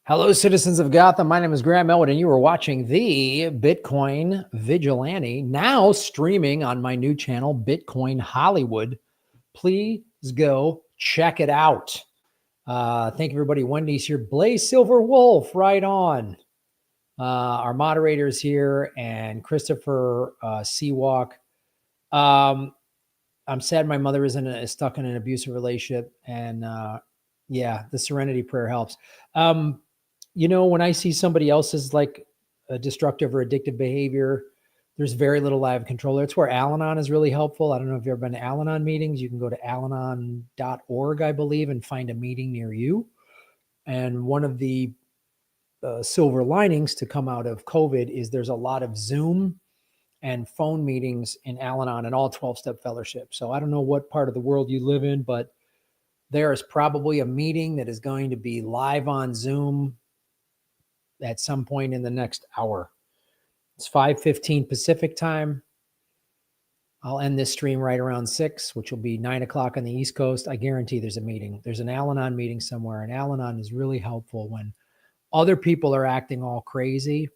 Hello, citizens of Gotham. My name is Graham Elwood, and you are watching the Bitcoin Vigilante, now streaming on my new channel, Bitcoin Hollywood. Please go check it out. Thank you, everybody. Wendy's here. Blaze Silver Wolf, right on. Our moderators here, and Christopher Seawalk. I'm sad my mother is stuck in an abusive relationship, and yeah, the Serenity Prayer helps. When I see somebody else's like a destructive or addictive behavior, there's very little I have control. That's where Al-Anon is really helpful. I don't know if you've ever been to Al-Anon meetings. You can go to alanon.org, I believe, and find a meeting near you. And one of the silver linings to come out of COVID is there's a lot of Zoom and phone meetings in Al-Anon and all 12-step fellowship. So I don't know what part of the world you live in, but there is probably a meeting that is going to be live on Zoom at some point in the next hour. It's 5:15 Pacific time. I'll end this stream right around 6, which will be 9 o'clock on the East Coast. I guarantee there's a meeting. There's an Al-Anon meeting somewhere, and Al-Anon is really helpful when other people are acting all crazy.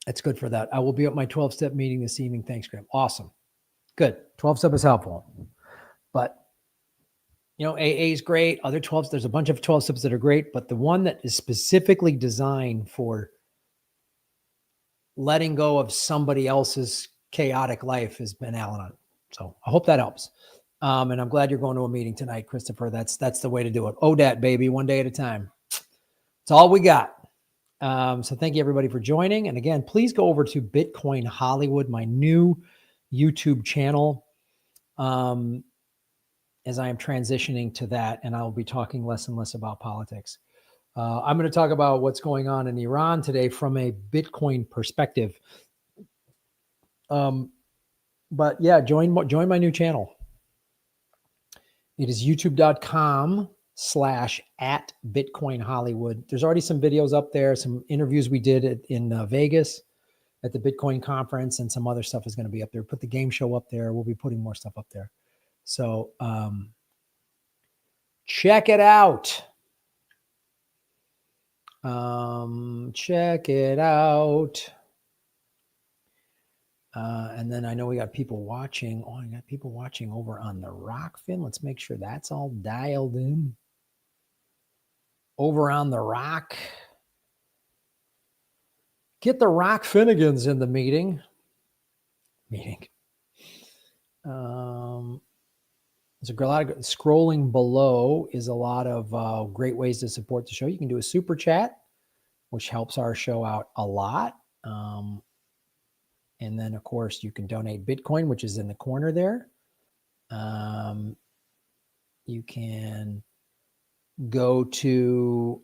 It's good for that. I will be at my 12-step meeting this evening. Thanks, Graham. Awesome. Good. 12-step is helpful. But AA is great. Other 12s, there's a bunch of 12 steps that are great, but the one that is specifically designed for letting go of somebody else's chaotic life has been Al-Anon. So I hope that helps. And I'm glad you're going to a meeting tonight, Christopher. That's the way to do it. ODAT, baby, one day at a time. It's all we got. So thank you, everybody, for joining. And again, please go over to Bitcoin Hollywood, my new YouTube channel. As I am transitioning to that, and I'll be talking less and less about politics. I'm going to talk about what's going on in Iran today from a Bitcoin perspective. But yeah, join my new channel. It is youtube.com/@Bitcoin Hollywood. There's already some videos up there, some interviews we did in Vegas at the Bitcoin conference, and some other stuff is going to be up there. Put the game show up there. We'll be putting more stuff up there. So check it out. Check it out. And then I know we got people watching. Oh, I got people watching over on the Rockfin. Let's make sure that's all dialed in. Over on the Rock. Get the Rock Finnegans in the meeting. There's a lot of scrolling below is a lot of great ways to support the show. You can do a super chat, which helps our show out a lot. And then, of course, you can donate Bitcoin, which is in the corner there. You can go to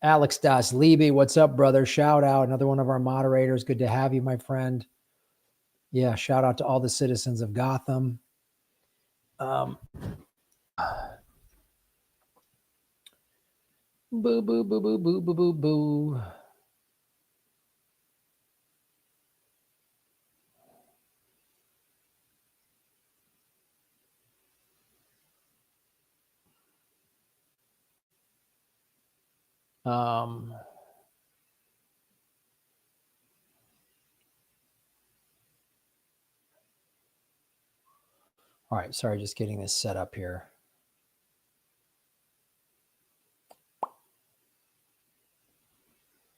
Alex Das Leby. What's up, brother? Shout out. Another one of our moderators. Good to have you, my friend. Yeah, shout out to all the citizens of Gotham. Boo, boo, boo, boo, boo, boo, boo, boo. All right, sorry, just getting this set up here.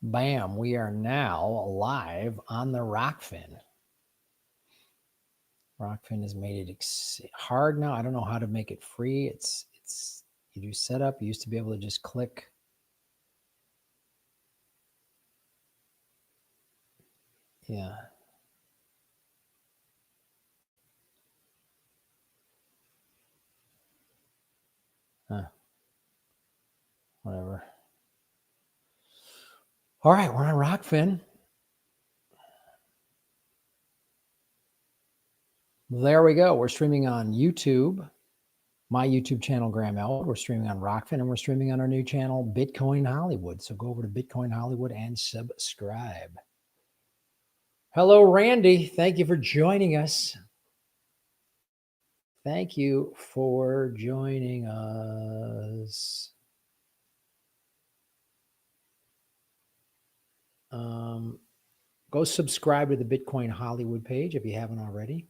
Bam, we are now live on the Rockfin. Rockfin has made it hard now. I don't know how to make it free. It's you do setup. You used to be able to just click. Yeah. Whatever. All right, we're on Rockfin. There we go. We're streaming on YouTube, my YouTube channel, Graham Elwood. We're streaming on Rockfin, and we're streaming on our new channel, Bitcoin Hollywood. So go over to Bitcoin Hollywood and subscribe. Hello, Randy. Thank you for joining us. Thank you for joining us. Go subscribe to the Bitcoin Hollywood page if you haven't already.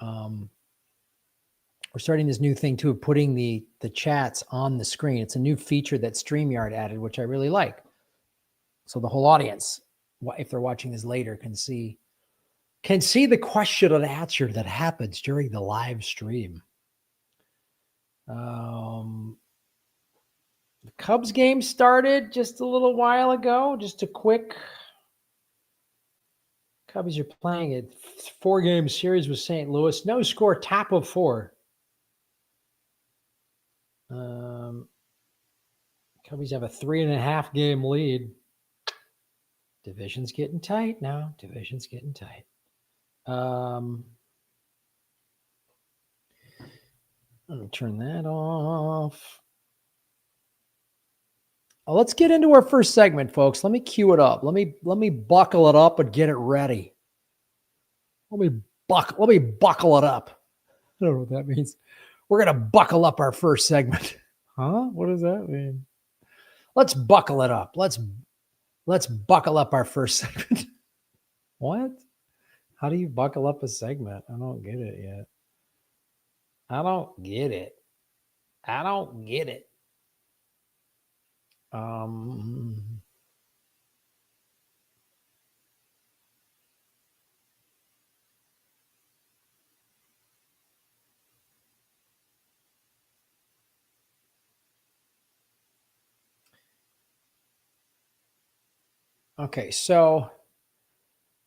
We're starting this new thing too, of putting the chats on the screen. It's a new feature that StreamYard added, which I really like. So the whole audience, if they're watching this later, can see the question and answer that happens during the live stream. The Cubs game started just a little while ago. Just a quick. Cubbies are playing a 4-game series with St. Louis. No score, top of 4. Cubbies have a 3.5 game lead. Division's getting tight now. Division's getting tight. I'm going to turn that off. Let's get into our first segment, folks. Let me cue it up. Let me buckle it up and get it ready. Let me buckle it up. I don't know what that means. We're going to buckle up our first segment. Huh? What does that mean? Let's buckle it up. Let's buckle up our first segment. What? How do you buckle up a segment? I don't get it yet. I don't get it. Okay, so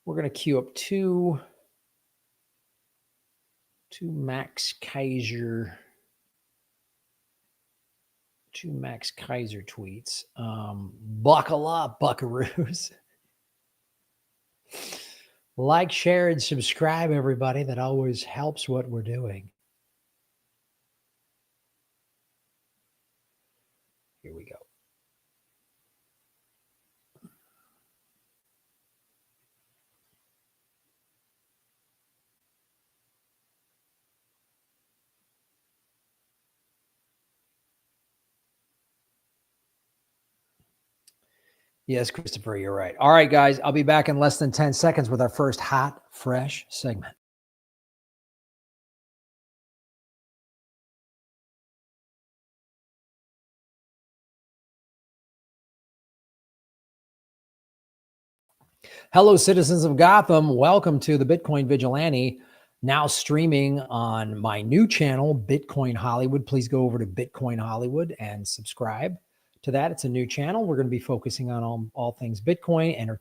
we're going to queue up two Max Kaiser tweets. Buckle up, buckaroos. Like, share, and subscribe, everybody. That always helps what we're doing. Here we go. Yes, Christopher, you're right. All right, guys, I'll be back in less than 10 seconds with our first hot, fresh segment. Hello, citizens of Gotham. Welcome to the Bitcoin Vigilante, now streaming on my new channel, Bitcoin Hollywood. Please go over to Bitcoin Hollywood and subscribe to that. It's a new channel. We're going to be focusing on all things Bitcoin, and it'll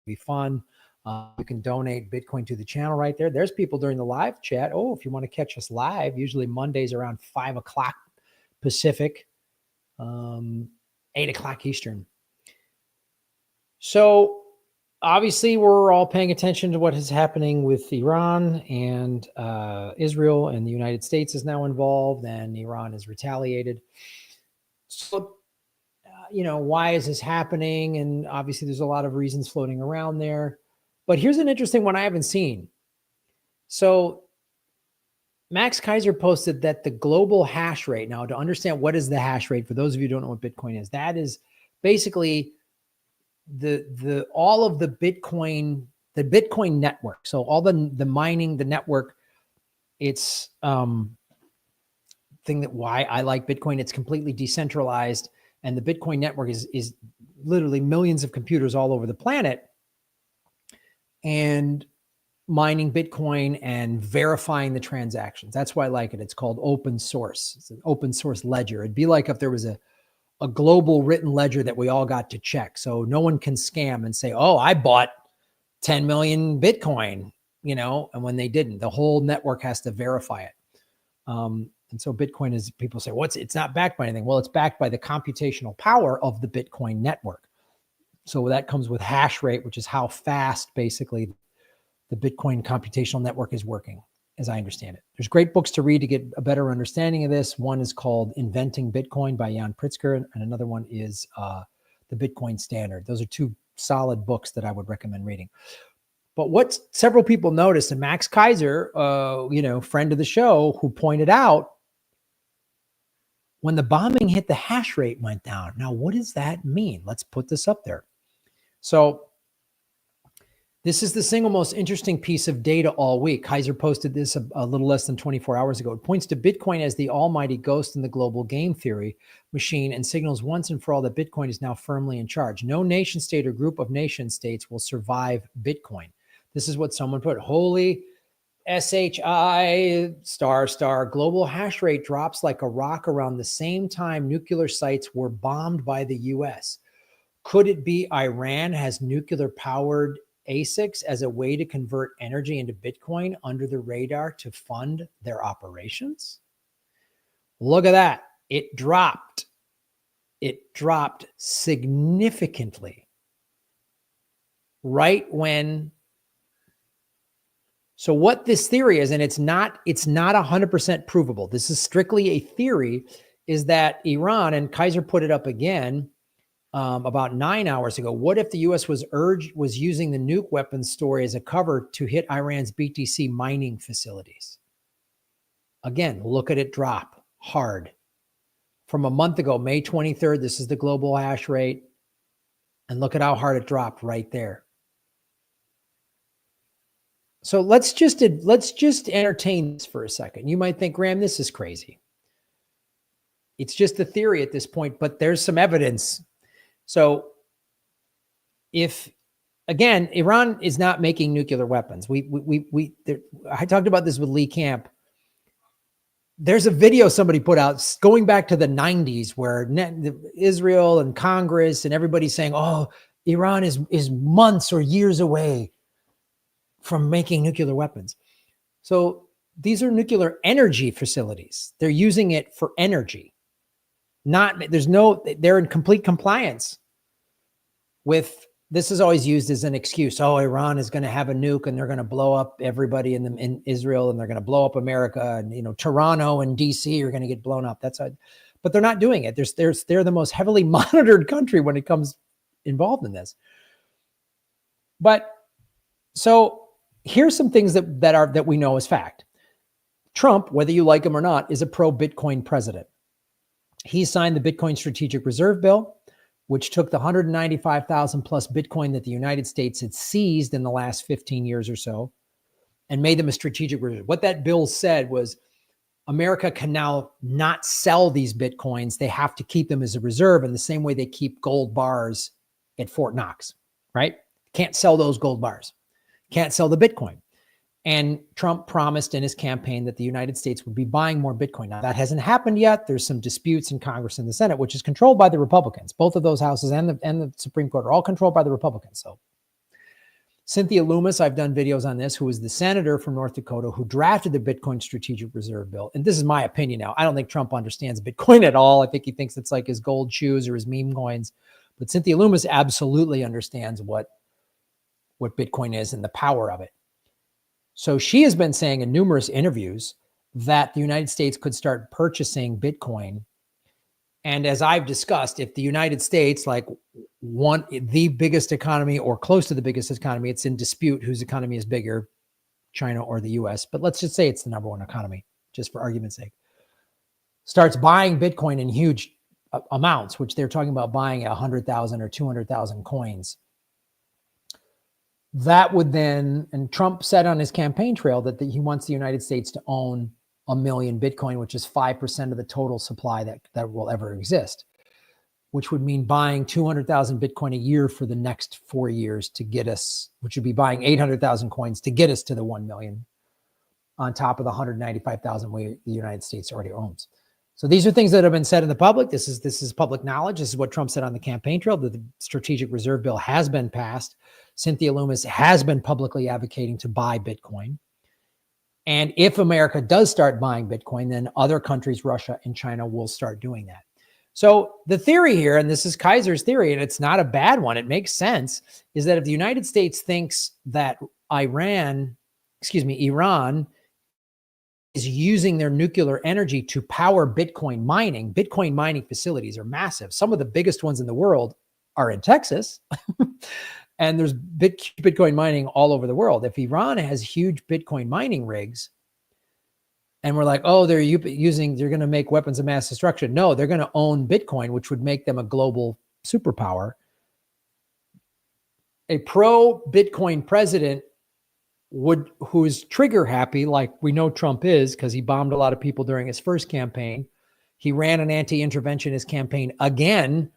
be fun. You can donate Bitcoin to the channel right there. There's people during the live chat. Oh, if you want to catch us live, usually Mondays around 5 o'clock Pacific, 8 o'clock Eastern. So obviously, we're all paying attention to what is happening with Iran and Israel, and the United States is now involved, and Iran has retaliated. So, why is this happening? And obviously, there's a lot of reasons floating around there. But here's an interesting one I haven't seen. So Max Kaiser posted that the global hash rate, now to understand what is the hash rate, for those of you who don't know what Bitcoin is, that is basically all of the Bitcoin network. So all the mining, the network, it's thing that why I like Bitcoin. It's completely decentralized, and the Bitcoin network is literally millions of computers all over the planet, and mining Bitcoin and verifying the transactions. That's why I like it. It's called open source. It's an open source ledger. It'd be like if there was a global written ledger that we all got to check. So no one can scam and say, oh, I bought 10 million Bitcoin, and when they didn't, the whole network has to verify it. And so Bitcoin is, people say, it's not backed by anything. Well, it's backed by the computational power of the Bitcoin network. So that comes with hash rate, which is how fast basically the Bitcoin computational network is working, as I understand it. There's great books to read to get a better understanding of this. One is called Inventing Bitcoin by Jan Pritzker, and another one is The Bitcoin Standard. Those are two solid books that I would recommend reading. But what several people noticed, and Max Kaiser, friend of the show, who pointed out when the bombing hit, the hash rate went down. Now, what does that mean? Let's put this up there. So this is the single most interesting piece of data all week. Kaiser posted this a little less than 24 hours ago. It points to Bitcoin as the almighty ghost in the global game theory machine and signals once and for all that Bitcoin is now firmly in charge. No nation state or group of nation states will survive Bitcoin. This is what someone put. Holy SHI *** global hash rate drops like a rock around the same time nuclear sites were bombed by the US. Could it be Iran has nuclear powered ASICs as a way to convert energy into Bitcoin under the radar to fund their operations? Look at that. It dropped. It dropped significantly right when. So what this theory is, and it's not 100% provable. This is strictly a theory, is that Iran, and Kaiser put it up again about 9 hours ago. What if the U.S. was using the nuke weapons story as a cover to hit Iran's BTC mining facilities? Again, look at it drop hard. From a month ago, May 23rd, this is the global hash rate. And look at how hard it dropped right there. So let's just entertain this for a second. You might think, Graham, this is crazy. It's just a theory at this point, but there's some evidence. So if, again, Iran is not making nuclear weapons. I talked about this with Lee Camp. There's a video somebody put out going back to the 90s where Israel and Congress and everybody's saying, oh, Iran is months or years away from making nuclear weapons. So these are nuclear energy facilities. They're using it for energy. They're in complete compliance with, this is always used as an excuse. Oh, Iran is going to have a nuke and they're going to blow up everybody in Israel and they're going to blow up America, and Toronto and DC are going to get blown up. But they're not doing it. They're the most heavily monitored country when it comes involved in this. But so here's some things that we know as fact. Trump, whether you like him or not, is a pro-Bitcoin president. He signed the Bitcoin Strategic Reserve Bill, which took the 195,000 plus Bitcoin that the United States had seized in the last 15 years or so and made them a strategic reserve. What that bill said was America can now not sell these Bitcoins. They have to keep them as a reserve in the same way they keep gold bars at Fort Knox, right? Can't sell those gold bars. Can't sell the Bitcoin. And Trump promised in his campaign that the United States would be buying more Bitcoin. Now, that hasn't happened yet. There's some disputes in Congress and the Senate, which is controlled by the Republicans. Both of those houses and the Supreme Court are all controlled by the Republicans. So Cynthia Loomis, I've done videos on this, who is the senator from North Dakota who drafted the Bitcoin Strategic Reserve Bill. And this is my opinion now. I don't think Trump understands Bitcoin at all. I think he thinks it's like his gold shoes or his meme coins. But Cynthia Loomis absolutely understands what Bitcoin is and the power of it. So she has been saying in numerous interviews that the United States could start purchasing Bitcoin. And as I've discussed, if the United States, like the biggest economy or close to the biggest economy, it's in dispute whose economy is bigger, China or the US, but let's just say it's the number one economy, just for argument's sake, starts buying Bitcoin in huge amounts, which they're talking about buying 100,000 or 200,000 coins. That would then, and Trump said on his campaign trail that he wants the United States to own 1 million Bitcoin, which is 5% of the total supply that will ever exist, which would mean buying 200,000 Bitcoin a year for the next 4 years to get us, which would be buying 800,000 coins to get us to the 1 million on top of the 195,000 the United States already owns. So these are things that have been said in the public. This is public knowledge. This is what Trump said on the campaign trail, that the Strategic Reserve Bill has been passed. Cynthia Loomis has been publicly advocating to buy Bitcoin. And if America does start buying Bitcoin, then other countries, Russia and China, will start doing that. So the theory here, and this is Kaiser's theory, and it's not a bad one, it makes sense, is that if the United States thinks that Iran is using their nuclear energy to power Bitcoin mining facilities are massive. Some of the biggest ones in the world are in Texas. And there's Bitcoin mining all over the world. If Iran has huge Bitcoin mining rigs, And we're like, oh, they're going to make weapons of mass destruction. No, they're going to own Bitcoin, which would make them a global superpower. A pro-Bitcoin president who's trigger happy, like we know Trump is, because he bombed a lot of people during his first campaign. He ran an anti-interventionist campaign again,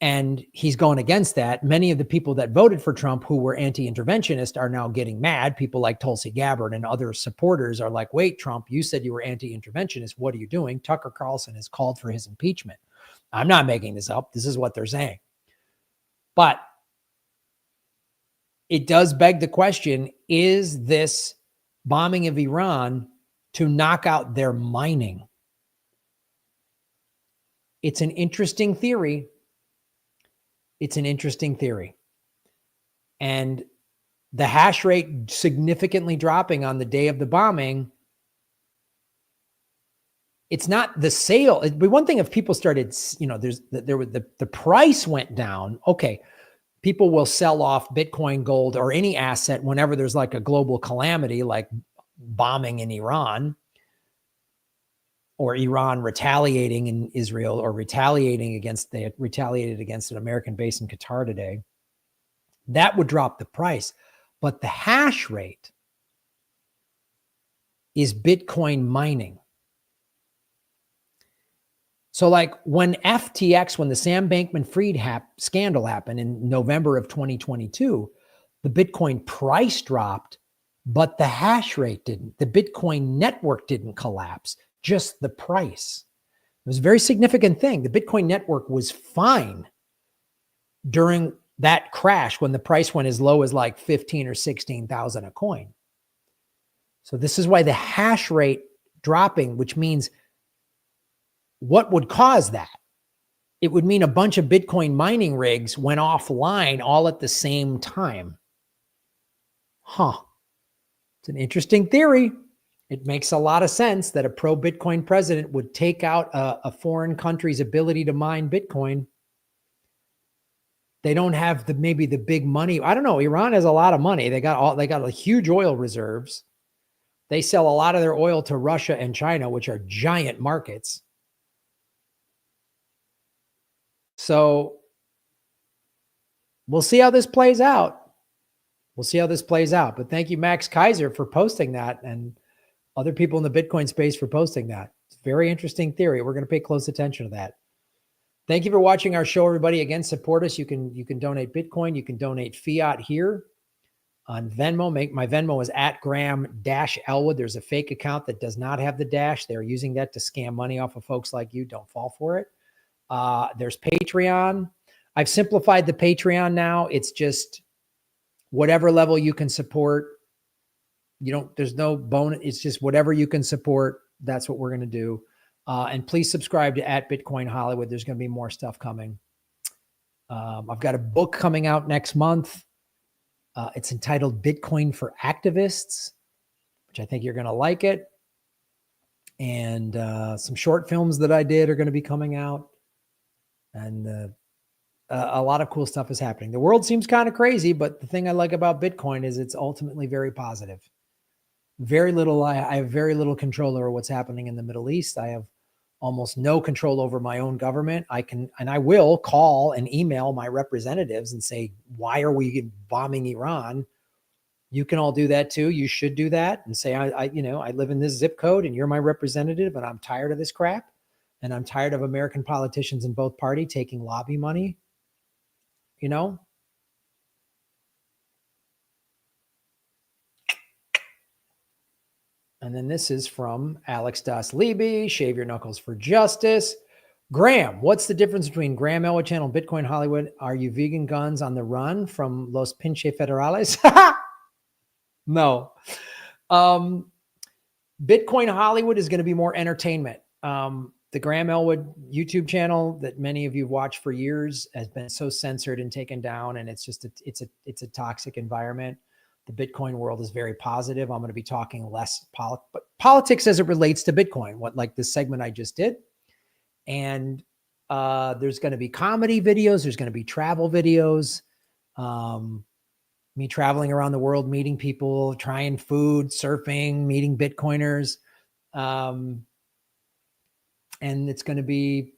and he's going against that. Many of the people that voted for Trump who were anti-interventionist are now getting mad. People like Tulsi Gabbard and other supporters are like, wait, Trump, you said you were anti-interventionist. What are you doing? Tucker Carlson has called for his impeachment. I'm not making this up. This is what they're saying. But it does beg the question, is this bombing of Iran to knock out their mining? It's an interesting theory. It's an interesting theory. And the hash rate significantly dropping on the day of the bombing, it's not the sale. It'd be one thing if people started, the price went down. Okay. People will sell off Bitcoin, gold, or any asset whenever there's like a global calamity, like bombing in Iran, or Iran retaliating in Israel, or retaliated against an American base in Qatar today. That would drop the price. But the hash rate is Bitcoin mining. So like when FTX, when the Sam Bankman-Fried scandal happened in November of 2022, the Bitcoin price dropped, but the hash rate didn't. The Bitcoin network didn't collapse, just the price. It was a very significant thing. The Bitcoin network was fine during that crash when the price went as low as like 15 or 16,000 a coin. So this is why the hash rate dropping, which means what would cause that? It would mean a bunch of Bitcoin mining rigs went offline all at the same time. It's an interesting theory. It makes a lot of sense that a pro-Bitcoin president would take out a foreign country's ability to mine Bitcoin. They don't have maybe the big money. I don't know. Iran has a lot of money. They got a huge oil reserves. They sell a lot of their oil to Russia and China, which are giant markets. So we'll see how this plays out. But thank you, Max Kaiser, for posting that, and other people in the Bitcoin space for posting that. It's a very interesting theory. We're going to pay close attention to that. Thank you for watching our show, everybody. Again, support us. You can donate Bitcoin. You can donate fiat here on Venmo. My Venmo is at Graham-Elwood. There's a fake account that does not have the dash. They're using that to scam money off of folks like you. Don't fall for it. There's Patreon. I've simplified the Patreon now. It's just whatever level you can support. There's no bonus. It's just whatever you can support. That's what we're going to do. And please subscribe to @Bitcoin Hollywood. There's going to be more stuff coming. I've got a book coming out next month. It's entitled Bitcoin for Activists, which I think you're going to like it. And some short films that I did are going to be coming out. And a lot of cool stuff is happening. The world seems kind of crazy, but the thing I like about Bitcoin is it's ultimately very positive. I have very little control over what's happening in the Middle East. I have almost no control over my own government. I will call and email my representatives and say, why are we bombing Iran? You can all do that too. You should do that and say, I live in this zip code and you're my representative and I'm tired of this crap. And I'm tired of American politicians in both parties taking lobby money, And then this is from Alex Das Libby, Shave Your Knuckles for Justice. Graham, what's the difference between Graham Elwood Channel and Bitcoin Hollywood? Are you vegan guns on the run from Los Pinche Federales? No. Bitcoin Hollywood is going to be more entertainment. The Graham Elwood YouTube channel that many of you have watched for years has been so censored and taken down, and it's just it's a toxic environment. The Bitcoin world is very positive. I'm going to be talking less politics as it relates to Bitcoin, like this segment I just did. And there's going to be comedy videos. There's going to be travel videos. Me traveling around the world, meeting people, trying food, surfing, meeting Bitcoiners. And it's going to be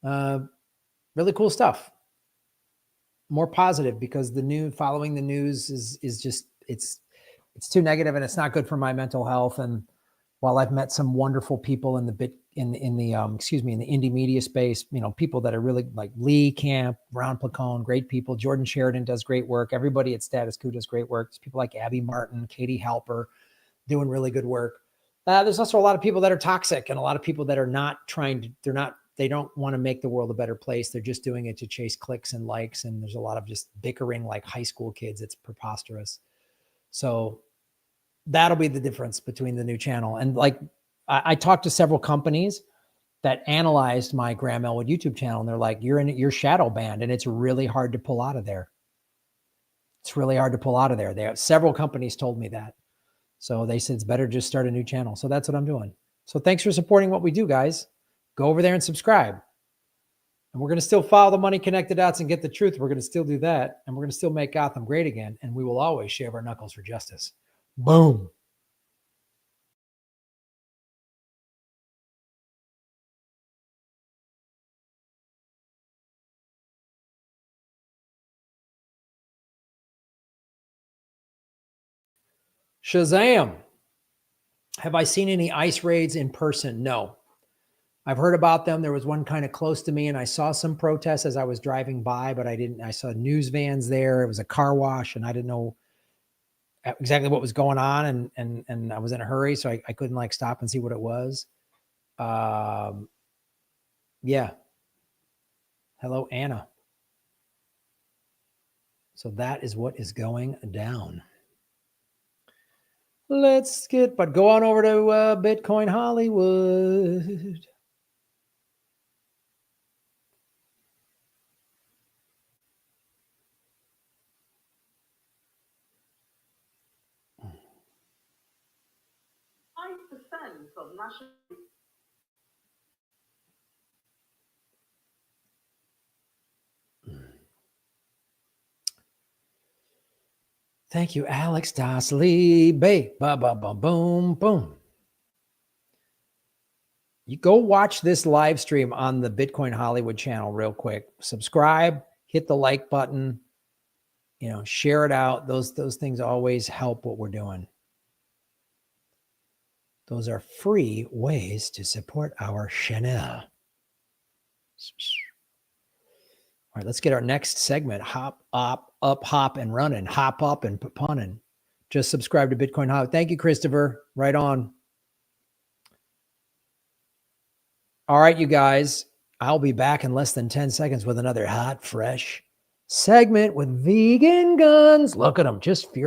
really cool stuff. More positive, because following the news is just, it's too negative, and it's not good for my mental health. And while I've met some wonderful people in the indie media space, people that are really like Lee Camp, Ron Placone, great people. Jordan Sheridan does great work. Everybody at Status Quo does great work. There's people like Abby Martin, Katie Halper, doing really good work. There's also a lot of people that are toxic, and a lot of people that are not they don't want to make the world a better place. They're just doing it to chase clicks and likes. And there's a lot of just bickering like high school kids. It's preposterous. So that'll be the difference between the new channel. And like, I talked to several companies that analyzed my Graham Elwood YouTube channel, and they're like, you're shadow banned, and it's really hard to pull out of there. It's really hard to pull out of there. Several companies told me that. So they said, it's better just start a new channel. So that's what I'm doing. So thanks for supporting what we do, guys. Go over there and subscribe. And we're going to still follow the money connected dots and get the truth. We're going to still do that. And we're going to still make Gotham great again. And we will always shave our knuckles for justice. Boom. Shazam. Have I seen any ICE raids in person? No. I've heard about them. There was one kind of close to me, and I saw some protests as I was driving by, but I saw news vans there. It was a car wash, and I didn't know exactly what was going on. And I was in a hurry, so I couldn't like stop and see what it was. Yeah. Hello, Anna. So that is what is going down. But go on over to Bitcoin Hollywood. Of national. Thank you, Alex Dosley. Boom, boom. You go watch this live stream on the Bitcoin Hollywood channel real quick. Subscribe, hit the like button, share it out. Those things always help what we're doing. Those are free ways to support our channel. All right, let's get our next segment. Hop up, hop and running. Hop up and punning. Just subscribe to Bitcoin Hollywood. Thank you, Christopher. Right on. All right, you guys. I'll be back in less than 10 seconds with another hot, fresh segment with vegan guns. Look at them.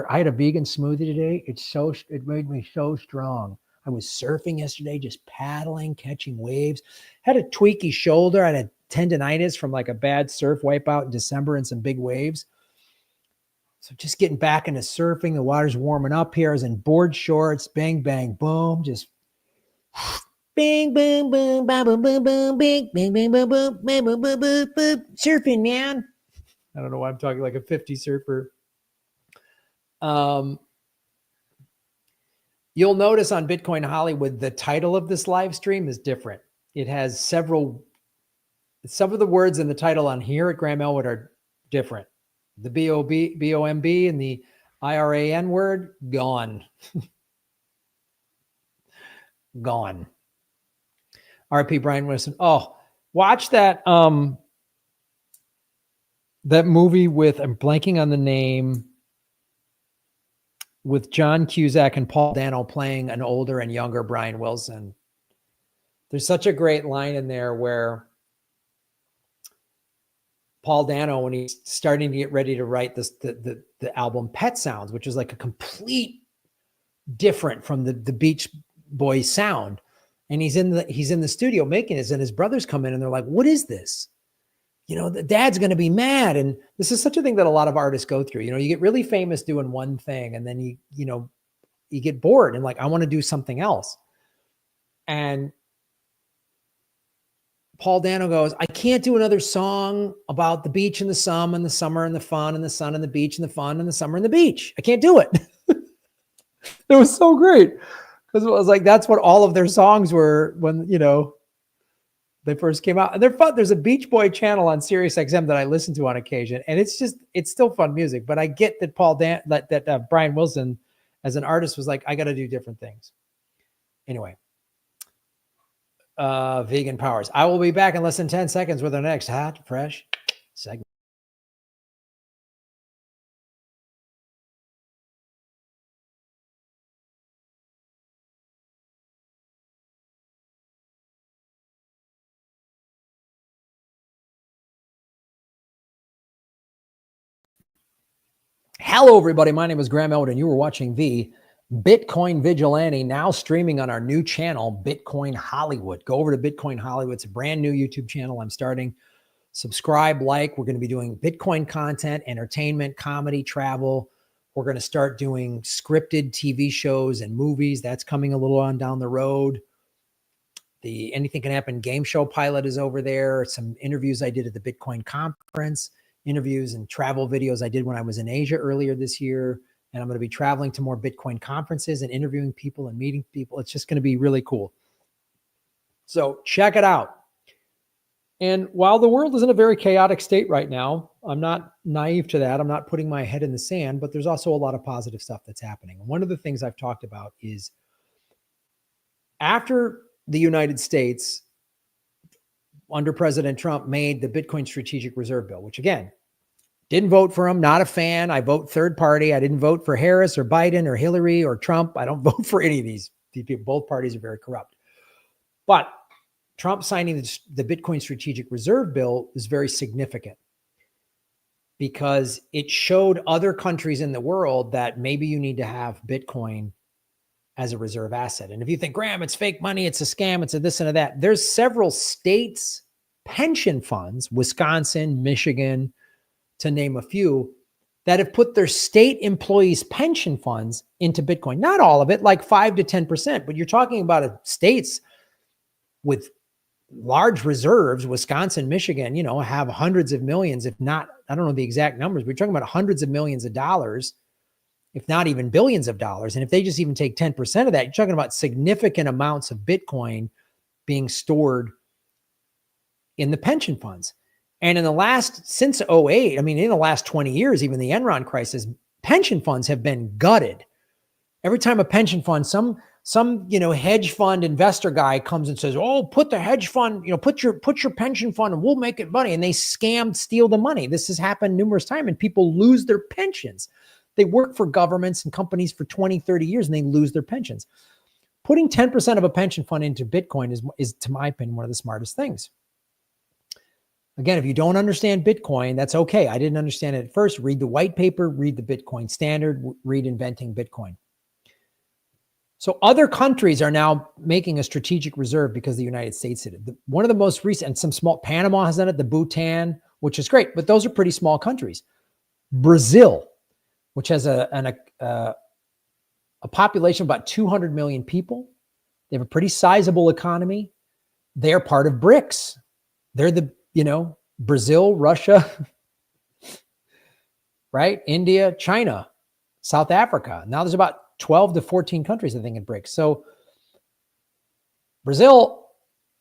I had a vegan smoothie today. It made me so strong. I was surfing yesterday, just paddling, catching waves. Had a tweaky shoulder. I had tendonitis from like a bad surf wipeout in December and some big waves. So just getting back into surfing. The water's warming up here. I was in board shorts. Bang, bang, boom. Just bing, boom, boom, boom, boom, boom, boom, bing, bing, bing, boom, boom, boom, boom, boom, boom, boom. Surfing, man. I don't know why I'm talking like a 50 surfer. You'll notice on Bitcoin Hollywood, the title of this live stream is different. It has some of the words in the title on here at Graham Elwood are different. The B-O-M-B and the I-R-A-N word, gone. Gone. R.P. Brian Wilson. Oh, watch that that movie with, I'm blanking on the name, with John Cusack and Paul Dano playing an older and younger Brian Wilson. There's such a great line in there where Paul Dano, when he's starting to get ready to write the album Pet Sounds, which is like a complete different from the Beach Boys sound. And he's in the studio making this, and his brothers come in and they're like, what is this? The dad's going to be mad. And this is such a thing that a lot of artists go through. You get really famous doing one thing, and then you get bored and like, I want to do something else. And Paul Dano goes, I can't do another song about the beach and the sun and the summer and the fun and the sun and the beach and the fun and the summer and the beach. I can't do it. It was so great. Because it was like, that's what all of their songs were when, they first came out. And they're fun. There's a Beach Boy channel on Sirius XM that I listen to on occasion. And it's still fun music. But I get that Brian Wilson as an artist was like, I got to do different things. Anyway, Vegan Powers. I will be back in less than 10 seconds with our next hot, fresh segment. Hello, everybody. My name is Graham Elwood, and you are watching the Bitcoin Vigilante, now streaming on our new channel, Bitcoin Hollywood. Go over to Bitcoin Hollywood. It's a brand new YouTube channel I'm starting. Subscribe, like. We're going to be doing Bitcoin content, entertainment, comedy, travel. We're going to start doing scripted TV shows and movies. That's coming a little on down the road. The Anything Can Happen game show pilot is over there. Some interviews I did at the Bitcoin conference, interviews and travel videos I did when I was in Asia earlier this year. And I'm going to be traveling to more Bitcoin conferences and interviewing people and meeting people. It's just going to be really cool. So check it out. And while the world is in a very chaotic state right now, I'm not naive to that. I'm not putting my head in the sand, but there's also a lot of positive stuff that's happening. One of the things I've talked about is after the United States, under President Trump, made the Bitcoin Strategic Reserve Bill, which again, didn't vote for him, not a fan. I vote third party. I didn't vote for Harris or Biden or Hillary or Trump. I don't vote for any of these people. Both parties are very corrupt. But Trump signing the Bitcoin Strategic Reserve Bill is very significant because it showed other countries in the world that maybe you need to have Bitcoin as a reserve asset. And if you think, Graham, it's fake money, it's a scam, it's a this and a that, there's several states' pension funds, Wisconsin, Michigan, to name a few, that have put their state employees' pension funds into Bitcoin. Not all of it, like 5 to 10%, but you're talking about states with large reserves. Wisconsin, Michigan, have hundreds of millions, if not, I don't know the exact numbers, but we're talking about hundreds of millions of dollars, if not even billions of dollars. And if they just even take 10% of that, you're talking about significant amounts of Bitcoin being stored in the pension funds. And since 2008, in the last 20 years, even the Enron crisis, pension funds have been gutted. Every time a pension fund, some hedge fund investor guy comes and says, "Oh, put the hedge fund, put your pension fund and we'll make it money." And they steal the money. This has happened numerous times and people lose their pensions. They work for governments and companies for 20, 30 years and they lose their pensions. Putting 10% of a pension fund into Bitcoin is, to my opinion, one of the smartest things. Again, if you don't understand Bitcoin, that's okay. I didn't understand it at first. Read the white paper, read the Bitcoin Standard, read Inventing Bitcoin. So other countries are now making a strategic reserve because the United States did it. One of the most recent, some small, Panama has done it, the Bhutan, which is great, but those are pretty small countries. Brazil, which has a population of about 200 million people. They have a pretty sizable economy. They're part of BRICS. They're Brazil, Russia, right? India, China, South Africa. Now there's about 12 to 14 countries, I think, in BRICS. So Brazil,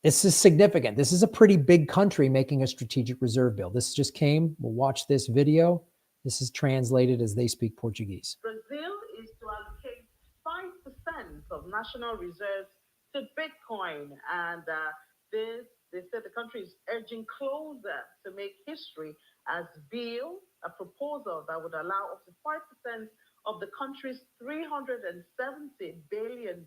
this is significant. This is a pretty big country making a strategic reserve bill. This just came. We'll watch this video. This is translated as they speak Portuguese. Brazil is to allocate 5% of national reserves to Bitcoin. And they said the country is edging closer to make history as bill, a proposal that would allow up to 5% of the country's $370 billion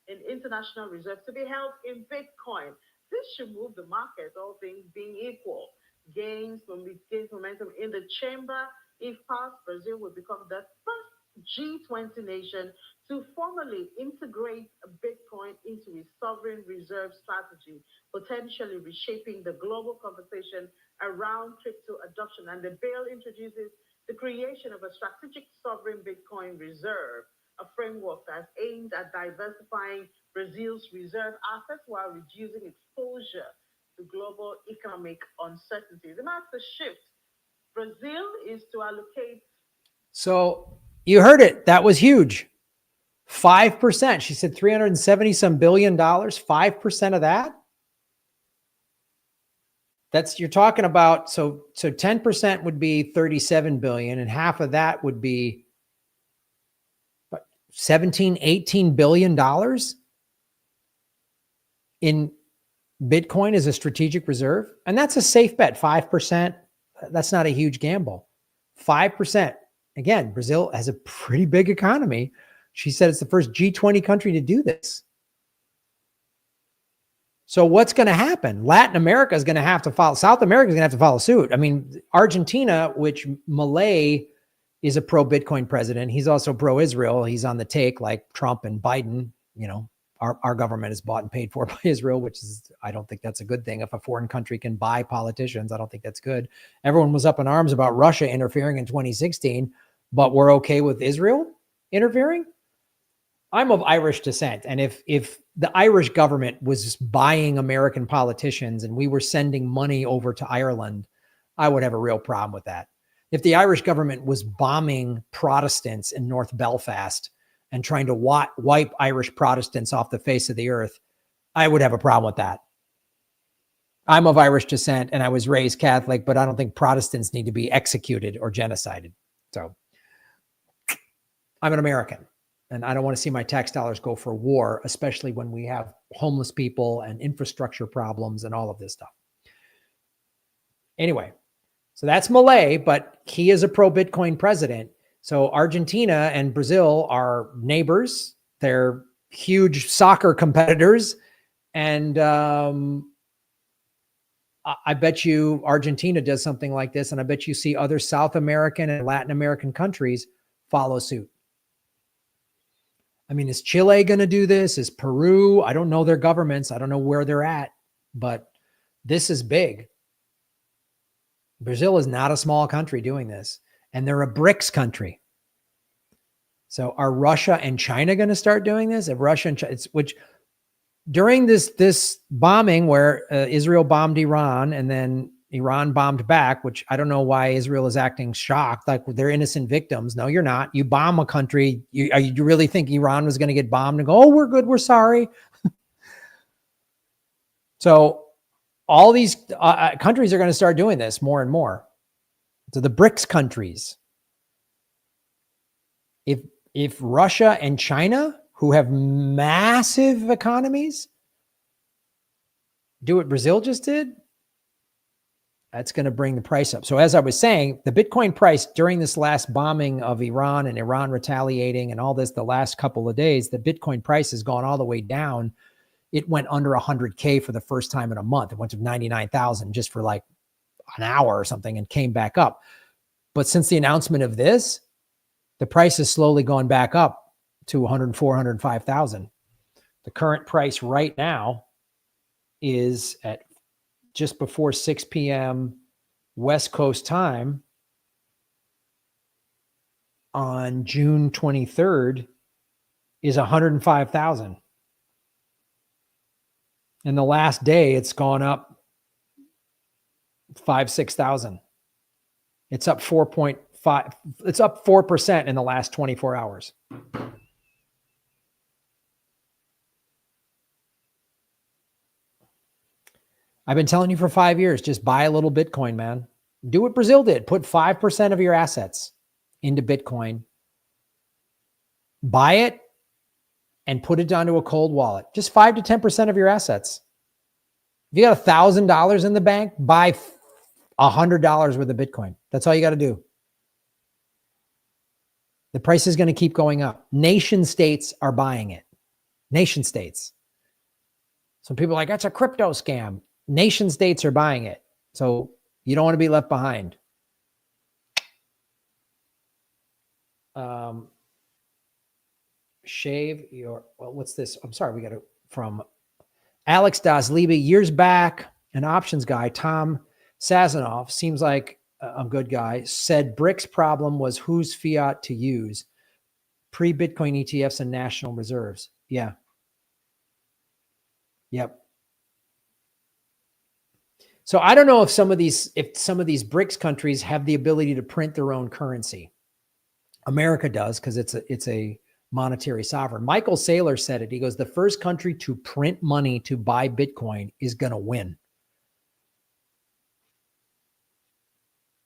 in international reserves to be held in Bitcoin. This should move the market, all things being equal. Gains momentum in the chamber. If passed, Brazil will become the first G20 nation to formally integrate Bitcoin into its sovereign reserve strategy, potentially reshaping the global conversation around crypto adoption. And the bill introduces the creation of a strategic sovereign Bitcoin reserve, a framework that's aimed at diversifying Brazil's reserve assets while reducing exposure to global economic uncertainties. And that's the shift. Brazil is to allocate. So you heard it. That was huge. 5%. She said 370 some billion dollars, 5% of that. That's, you're talking about, so 10% would be 37 billion, and half of that would be 17, 18 billion dollars in Bitcoin as a strategic reserve. And that's a safe bet. 5%. That's not a huge gamble. 5%. Again, Brazil has a pretty big economy. She said it's the first G20 country to do this. So what's going to happen? Latin America is going to have to follow. South America is going to have to follow suit. I mean, Argentina, which Milei is a pro-Bitcoin president. He's also pro-Israel. He's on the take like Trump and Biden. You know, our government is bought and paid for by Israel, which is, I don't think that's a good thing. If a foreign country can buy politicians, I don't think that's good. Everyone was up in arms about Russia interfering in 2016, but we're okay with Israel interfering. I'm of Irish descent. And if the Irish government was buying American politicians and we were sending money over to Ireland, I would have a real problem with that. If the Irish government was bombing Protestants in North Belfast and trying to wipe Irish Protestants off the face of the earth, I would have a problem with that. I'm of Irish descent and I was raised Catholic, but I don't think Protestants need to be executed or genocided. So I'm an American and I don't want to see my tax dollars go for war, especially when we have homeless people and infrastructure problems and all of this stuff. Anyway, so that's Milei, but he is a pro-Bitcoin president. So Argentina and Brazil are neighbors. They're huge soccer competitors. And I bet you Argentina does something like this. And I bet you see other South American and Latin American countries follow suit. I mean, is Chile going to do this? Is Peru? I don't know their governments. I don't know where they're at, but this is big. Brazil is not a small country doing this, and they're a BRICS country. So are Russia and China going to start doing this? If Russia and China, which during this bombing where Israel bombed Iran and then Iran bombed back, which I don't know why Israel is acting shocked, like they're innocent victims. No, you're not. You bomb a country. You really think Iran was going to get bombed and go, oh, we're good, we're sorry. So all these countries are going to start doing this more and more. So the BRICS countries, if Russia and China, who have massive economies, do what Brazil just did, that's going to bring the price up. So as I was saying, the Bitcoin price during this last bombing of Iran and Iran retaliating and all this, the last couple of days, the Bitcoin price has gone all the way down. It went under 100K for the first time in a month. It went to 99,000 just for like an hour or something and came back up. But since the announcement of this, the price has slowly gone back up to 104, 105,000. The current price right now is at just before 6 p.m. West Coast time on June 23rd is 105,000. In the last day, it's gone up 6,000. It's up 4.5. It's up 4% in the last 24 hours. I've been telling you for 5 years, just buy a little Bitcoin, man. Do what Brazil did. Put 5% of your assets into Bitcoin. Buy it and put it down to a cold wallet. Just 5 to 10% of your assets. If you got $1,000 in the bank, buy $100 worth of Bitcoin. That's all you got to do. The price is going to keep going up. Nation states are buying it. Nation states. Some people are like, that's a crypto scam. Nation states are buying it. So you don't want to be left behind. Shave your, well, what's this? I'm sorry, we got it from Alex Das Liebe. Years back, an options guy, Tom Sazanoff, seems like a good guy, said BRICS problem was whose fiat to use, pre-Bitcoin ETFs and national reserves. Yeah. Yep. So I don't know if some of these BRICS countries have the ability to print their own currency. America does, because it's a monetary sovereign. Michael Saylor said it. He goes, the first country to print money to buy Bitcoin is going to win.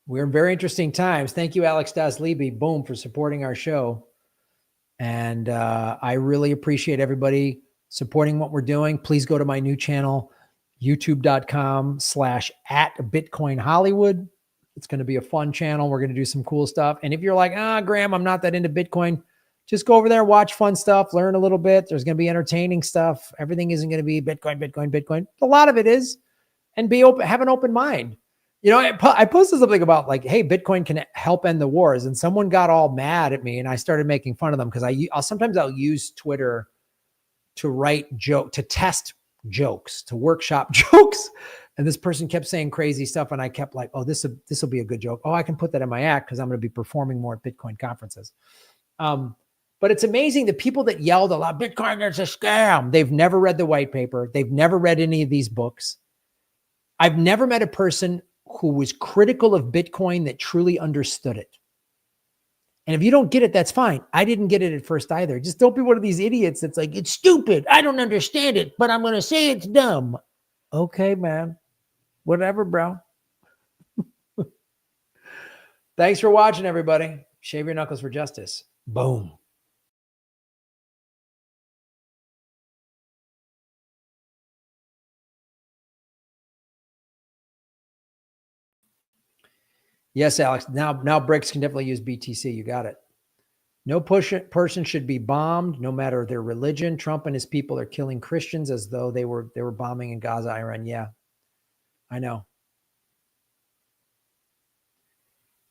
We're in very interesting times. Thank you, Alex Daslibi, boom, for supporting our show. And I really appreciate everybody supporting what we're doing. Please go to my new channel, youtube.com/@Bitcoin Hollywood. It's going to be a fun channel. We're going to do some cool stuff. And if you're like, Graham, I'm not that into Bitcoin, just go over there, watch fun stuff, learn a little bit. There's going to be entertaining stuff. Everything isn't going to be Bitcoin, Bitcoin, Bitcoin. A lot of it is. And be open, have an open mind. You know, I posted something about like, hey, Bitcoin can help end the wars. And someone got all mad at me and I started making fun of them because I'll use Twitter to write to test jokes, to workshop jokes. And this person kept saying crazy stuff. And I kept like, oh, this will be a good joke. Oh, I can put that in my act because I'm going to be performing more at Bitcoin conferences. But it's amazing the people that yelled a lot, Bitcoin is a scam. They've never read the white paper. They've never read any of these books. I've never met a person who was critical of Bitcoin that truly understood it. And if you don't get it, that's fine. I didn't get it at first either. Just don't be one of these idiots that's like, it's stupid. I don't understand it, but I'm going to say it's dumb. Okay, man. Whatever, bro. Thanks for watching, everybody. Shave your knuckles for justice. Boom. Yes, Alex. Now bricks can definitely use BTC. You got it. No person should be bombed, no matter their religion. Trump and his people are killing Christians as though they were bombing in Gaza, Iran. Yeah, I know.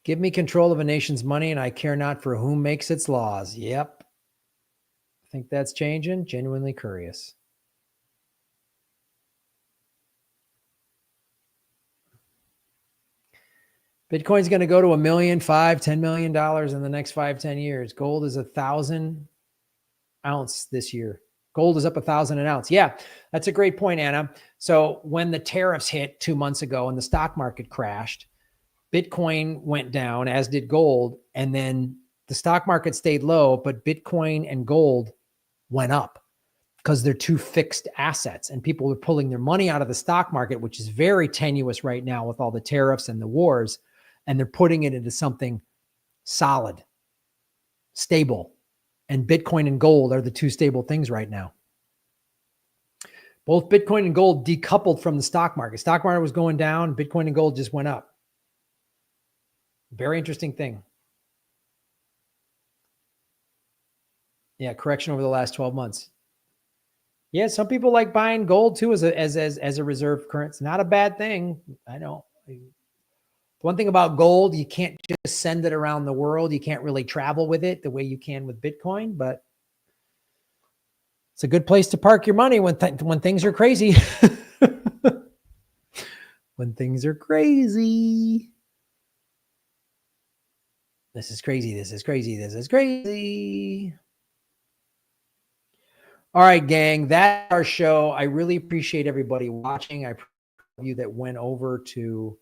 Give me control of a nation's money, and I care not for whom makes its laws. Yep. Think that's changing? Genuinely curious. Bitcoin's going to go to $1 million, $5, $10 million in the next 5-10 years. Gold is 1,000 ounce this year. Gold is up 1,000 an ounce. Yeah, that's a great point, Anna. So when the tariffs hit 2 months ago and the stock market crashed, Bitcoin went down, as did gold. And then the stock market stayed low, but Bitcoin and gold went up because they're two fixed assets. And people are pulling their money out of the stock market, which is very tenuous right now with all the tariffs and the wars. And they're putting it into something solid, stable. And Bitcoin and gold are the two stable things right now. Both Bitcoin and gold decoupled from the stock market. Stock market was going down. Bitcoin and gold just went up. Very interesting thing. Yeah, correction over the last 12 months. Yeah, some people like buying gold too as a reserve currency. Not a bad thing. I know. One thing about gold, you can't just send it around the world. You can't really travel with it the way you can with Bitcoin, but it's a good place to park your money when things are crazy. When things are crazy. This is crazy. This is crazy. This is crazy. All right, gang, that's our show. I really appreciate everybody watching. I appreciate you that went over to,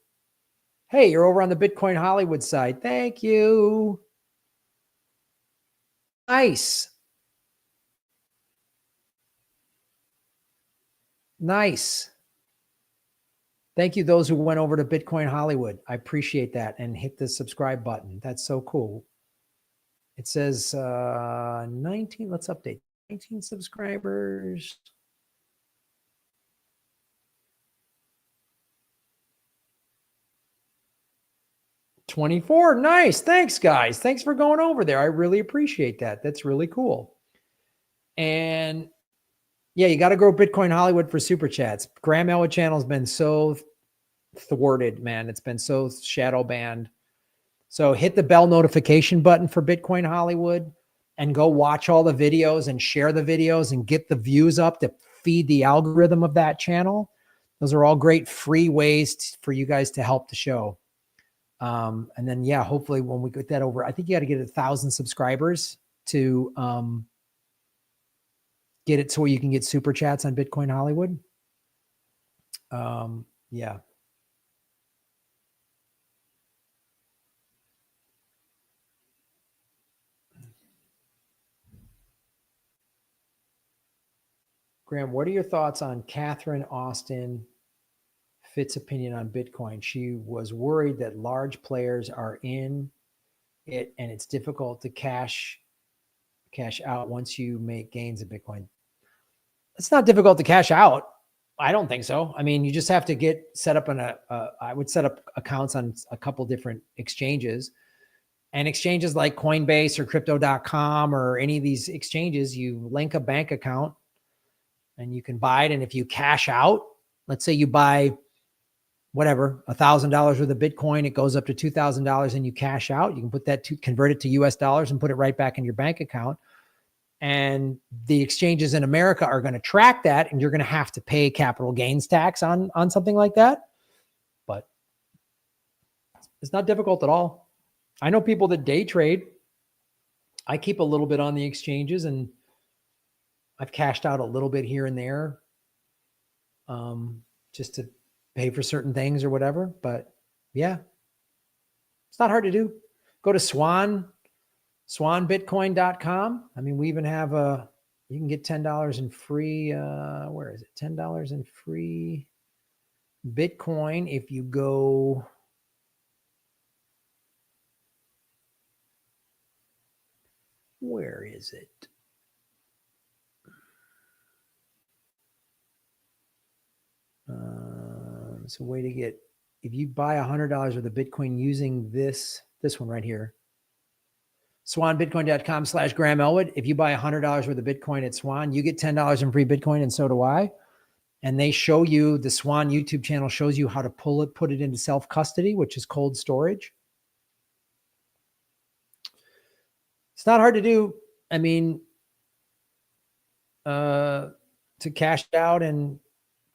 hey, you're over on the Bitcoin Hollywood side. Thank you. Nice. Nice. Thank you, those who went over to Bitcoin Hollywood. I appreciate that. And hit the subscribe button. That's so cool. It says 19. Let's update. 19 subscribers. $24. Nice. Thanks, guys. Thanks for going over there. I really appreciate that. That's really cool. And yeah, you got to grow Bitcoin Hollywood for super chats. Graham Elwood channel has been so thwarted, man. It's been so shadow banned. So hit the bell notification button for Bitcoin Hollywood and go watch all the videos and share the videos and get the views up to feed the algorithm of that channel. Those are all great free ways for you guys to help the show. And then, yeah, hopefully when we get that over, I think you got to get 1,000 subscribers to get it so you can get super chats on Bitcoin Hollywood. Yeah. Graham, what are your thoughts on Catherine Austin Fitt's opinion on Bitcoin? She was worried that large players are in it and it's difficult to cash out once you make gains in Bitcoin. It's not difficult to cash out. I don't think so. I mean, you just have to get set up on I would set up accounts on a couple different exchanges, and exchanges like Coinbase or crypto.com or any of these exchanges, you link a bank account and you can buy it. And if you cash out, let's say you buy whatever, $1,000 worth of Bitcoin, it goes up to $2,000 and you cash out, you can put that convert it to US dollars and put it right back in your bank account. And the exchanges in America are going to track that, and you're going to have to pay capital gains tax on something like that. But it's not difficult at all. I know people that day trade. I keep a little bit on the exchanges, and I've cashed out a little bit here and there, just to pay for certain things or whatever. But yeah, it's not hard to do. Go to swanbitcoin.com. I mean, we even have you can get $10 in free, where is it? $10 in free Bitcoin if you go, where is it? It's a way to get, if you buy $100 worth of Bitcoin using this one right here, swanbitcoin.com/Graham Elwood. If you buy $100 worth of Bitcoin at Swan, you get $10 in free Bitcoin, and so do I. And they show you, the Swan YouTube channel shows you how to put it into self-custody, which is cold storage. It's not hard to do. I mean, to cash out and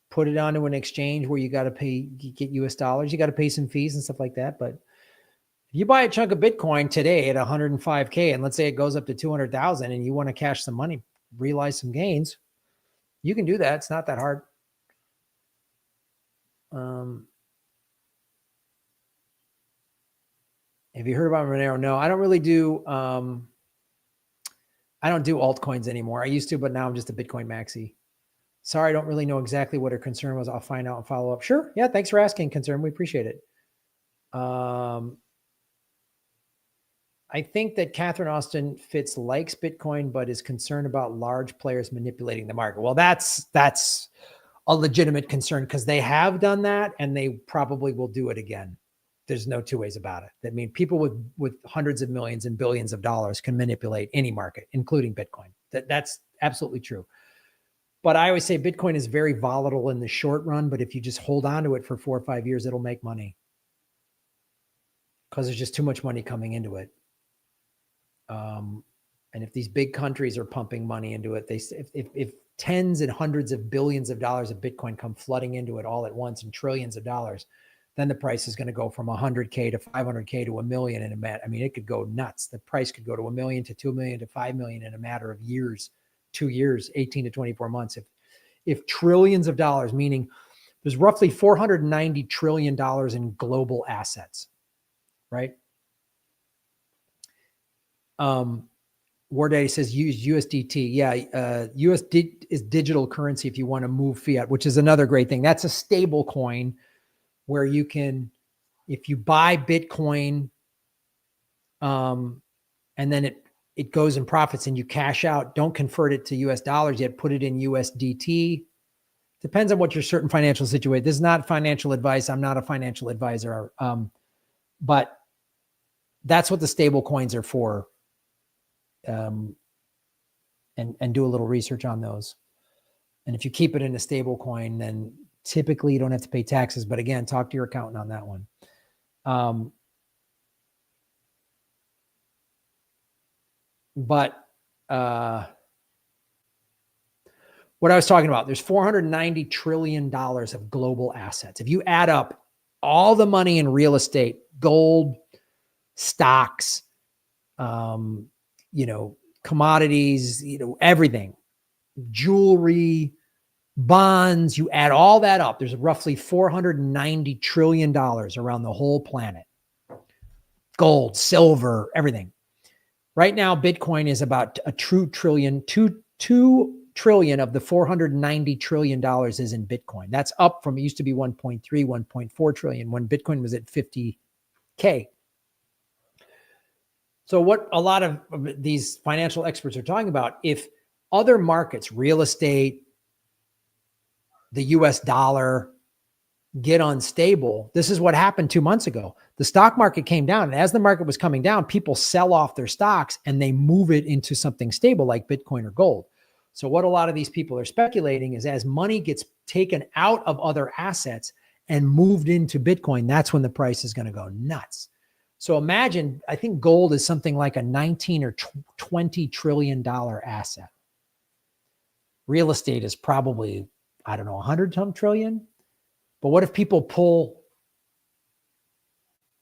put it onto an exchange where you got to get US dollars, you got to pay some fees and stuff like that. But if you buy a chunk of Bitcoin today at 105K, and let's say it goes up to 200,000 and you want to cash some money, realize some gains, you can do that. It's not that hard. Have you heard about Monero? No, I don't really do, I don't do altcoins anymore. I used to, but now I'm just a Bitcoin maxi. Sorry, I don't really know exactly what her concern was. I'll find out and follow up. Sure. Yeah. Thanks for asking, concern. We appreciate it. I think that Catherine Austin Fitts likes Bitcoin, but is concerned about large players manipulating the market. Well, that's a legitimate concern, because they have done that and they probably will do it again. There's no two ways about it. I mean, people with hundreds of millions and billions of dollars can manipulate any market, including Bitcoin. That's absolutely true. But I always say Bitcoin is very volatile in the short run, but if you just hold on to it for 4 or 5 years, it'll make money, because there's just too much money coming into it. And if these big countries are pumping money into it, if tens and hundreds of billions of dollars of Bitcoin come flooding into it all at once, and trillions of dollars, then the price is going to go from 100K to 500K to $1 million in a matter. I mean, it could go nuts. The price could go to $1 million to $2 million to $5 million in a matter of years, 2 years, 18 to 24 months. If trillions of dollars, meaning there's roughly $490 trillion in global assets, right? War Daddy says use USDT. Yeah, USD is digital currency if you want to move fiat, which is another great thing. That's a stable coin where you can, if you buy Bitcoin, and then it goes in profits and you cash out, don't convert it to US dollars yet, put it in USDT. Depends on what your certain financial situation. This is not financial advice. I'm not a financial advisor. But that's what the stable coins are for. And do a little research on those. And if you keep it in a stable coin, then typically you don't have to pay taxes. But again, talk to your accountant on that one. But what I was talking about, there's $490 trillion of global assets. If you add up all the money in real estate, gold, stocks, commodities, everything, jewelry, bonds, you add all that up, there's roughly $490 trillion around the whole planet. Gold, silver, everything. Right now, Bitcoin is about $2 trillion trillion of the $490 trillion is in Bitcoin. That's up from, it used to be 1.3, 1.4 trillion when Bitcoin was at 50K. So what a lot of these financial experts are talking about, if other markets, real estate, the US dollar, get unstable, this is what happened 2 months ago. The stock market came down, and as the market was coming down, people sell off their stocks and they move it into something stable like Bitcoin or gold. So what a lot of these people are speculating is as money gets taken out of other assets and moved into Bitcoin, that's when the price is going to go nuts. So imagine, I think gold is something like a 19 or 20 trillion dollar asset. Real estate is probably, I don't know, 100 trillion. But what if people pull,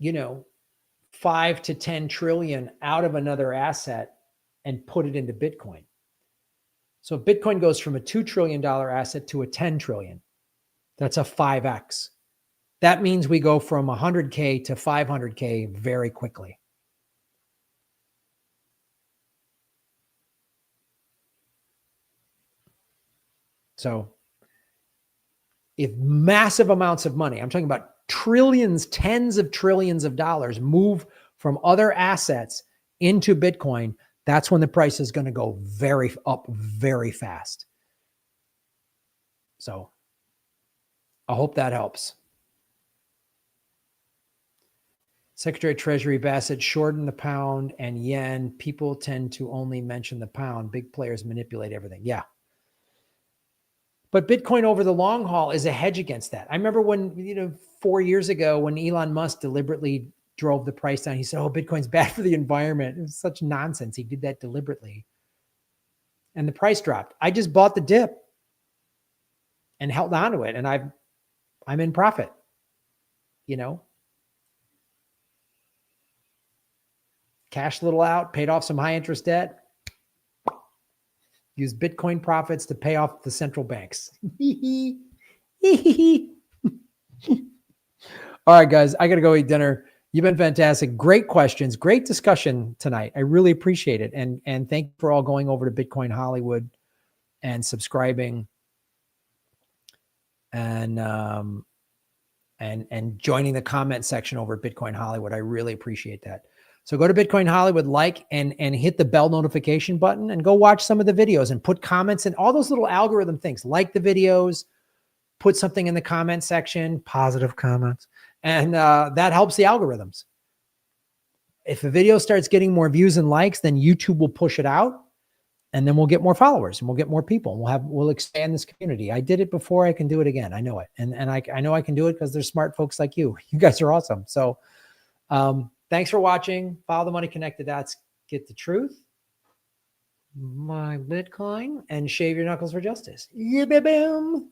5 to 10 trillion out of another asset and put it into Bitcoin? So Bitcoin goes from a $2 trillion asset to a 10 trillion. That's a 5x. That means we go from 100K to 500K very quickly. So if massive amounts of money, I'm talking about trillions, tens of trillions of dollars, move from other assets into Bitcoin, that's when the price is going to go up very fast. So I hope that helps. Secretary of Treasury Bassett shortened the pound and yen. People tend to only mention the pound. Big players manipulate everything. Yeah. But Bitcoin over the long haul is a hedge against that. I remember when, 4 years ago, when Elon Musk deliberately drove the price down, he said, oh, Bitcoin's bad for the environment. It was such nonsense. He did that deliberately. And the price dropped. I just bought the dip and held on to it. And I'm in profit, Cashed a little out, paid off some high interest debt, used Bitcoin profits to pay off the central banks. All right, guys, I got to go eat dinner. You've been fantastic. Great questions. Great discussion tonight. I really appreciate it. And thank you for all going over to Bitcoin Hollywood and subscribing and joining the comment section over at Bitcoin Hollywood. I really appreciate that. So go to Bitcoin Hollywood, and hit the bell notification button and go watch some of the videos and put comments and all those little algorithm things. Like the videos, put something in the comment section, positive comments, and that helps the algorithms. If a video starts getting more views and likes, then YouTube will push it out, and then we'll get more followers and we'll get more people. And we'll expand this community. I did it before. I can do it again. I know it. And I know I can do it because there's smart folks like you. You guys are awesome. So thanks for watching. Follow the Money Connected Dots. Get the truth. My Bitcoin and shave your knuckles for justice. Yeah, boom.